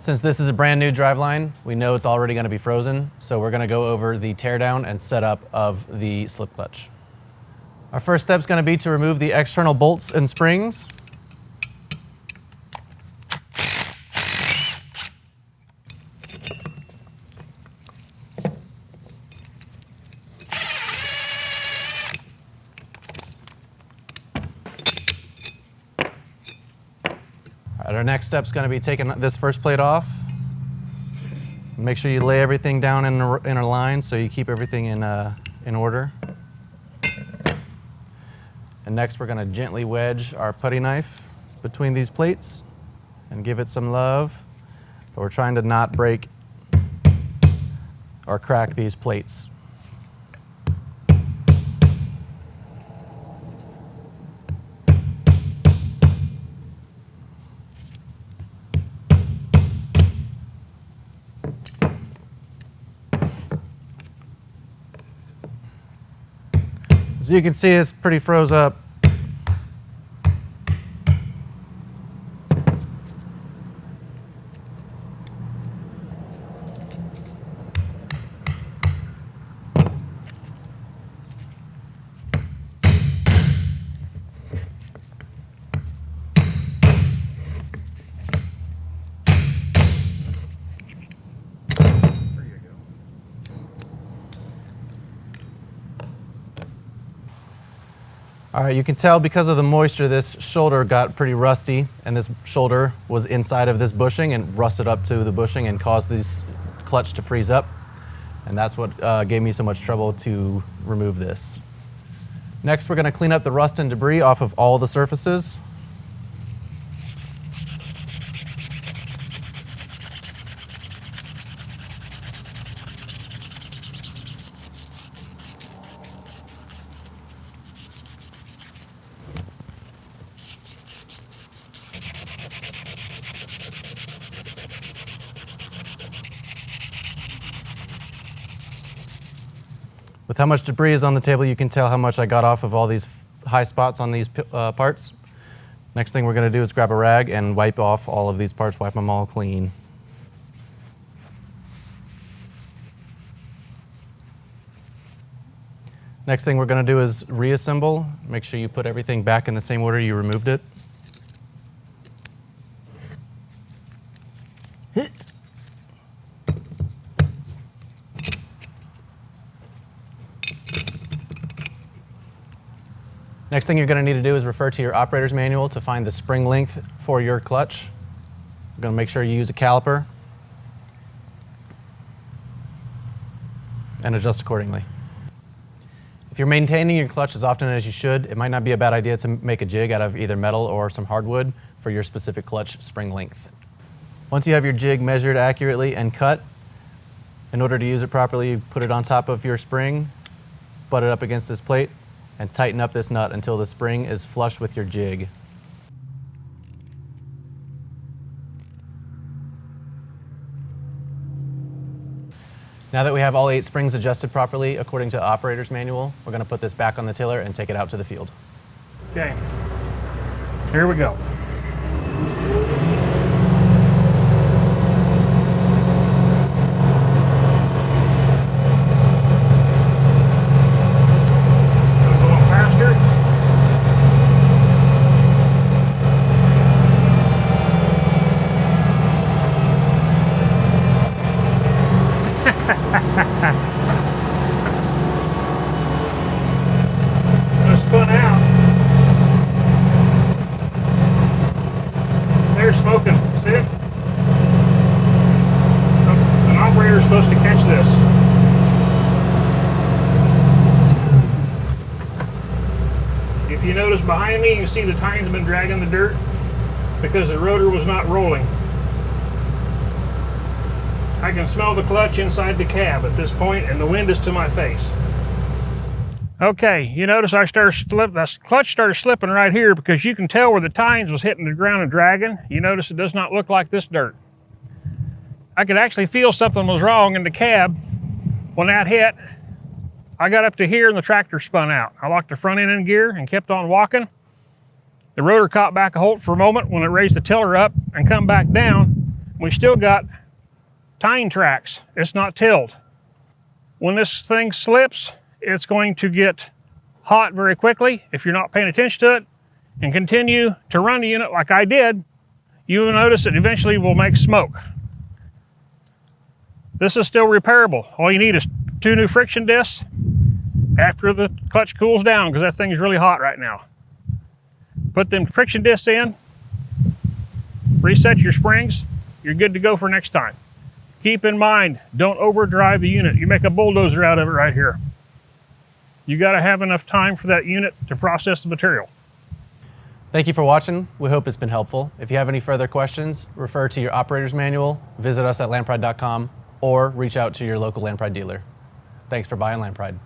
Since this is a brand new driveline, we know it's already going to be frozen, so we're going to go over the teardown and setup of the slip clutch. Our first step is going to be to remove the external bolts and springs. Our next step is going to be taking this first plate off. Make sure you lay everything down in a line so you keep everything in order. And next we're going to gently wedge our putty knife between these plates and give it some love. But we're trying to not break or crack these plates. As you can see, it's pretty froze up. All right, you can tell because of the moisture, this shoulder got pretty rusty, and this shoulder was inside of this bushing and rusted up to the bushing and caused this clutch to freeze up. And that's what gave me so much trouble to remove this. Next, we're gonna clean up the rust and debris off of all the surfaces. With how much debris is on the table, you can tell how much I got off of all these high spots on these parts. Next thing we're going to do is grab a rag and wipe off all of these parts, wipe them all clean. Next thing we're going to do is reassemble. Make sure you put everything back in the same order you removed it. Next thing you're going to need to do is refer to your operator's manual to find the spring length for your clutch. You're going to make sure you use a caliper and adjust accordingly. If you're maintaining your clutch as often as you should, it might not be a bad idea to make a jig out of either metal or some hardwood for your specific clutch spring length. Once you have your jig measured accurately and cut, in order to use it properly, you put it on top of your spring, butt it up against this plate, and tighten up this nut until the spring is flush with your jig. Now that we have all 8 springs adjusted properly according to the operator's manual, we're going to put this back on the tiller and take it out to the field. Okay, here we go. Just spun out. They're smoking. See it? An operator's supposed to catch this. If you notice behind me, you see the tines have been dragging the dirt because the rotor was not rolling. I can smell the clutch inside the cab at this point, and the wind is to my face. Okay, you notice the clutch started slipping right here because you can tell where the tines was hitting the ground and dragging. You notice it does not look like this dirt. I could actually feel something was wrong in the cab when that hit. I got up to here and the tractor spun out. I locked the front end in gear and kept on walking. The rotor caught back a hold for a moment when it raised the tiller up and come back down. we still got tine tracks. It's not tilled. When this thing slips, it's going to get hot very quickly if you're not paying attention to it, and continue to run the unit like I did. You will notice it eventually will make smoke. This is still repairable. All you need is 2 new friction discs after the clutch cools down, because that thing is really hot right now. Put them friction discs in, reset your springs, you're good to go for next time. Keep in mind, don't overdrive the unit. You make a bulldozer out of it right here. You got to have enough time for that unit to process the material. Thank you for watching. We hope it's been helpful. If you have any further questions, refer to your operator's manual, visit us at landpride.com, or reach out to your local Landpride dealer. Thanks for buying Landpride.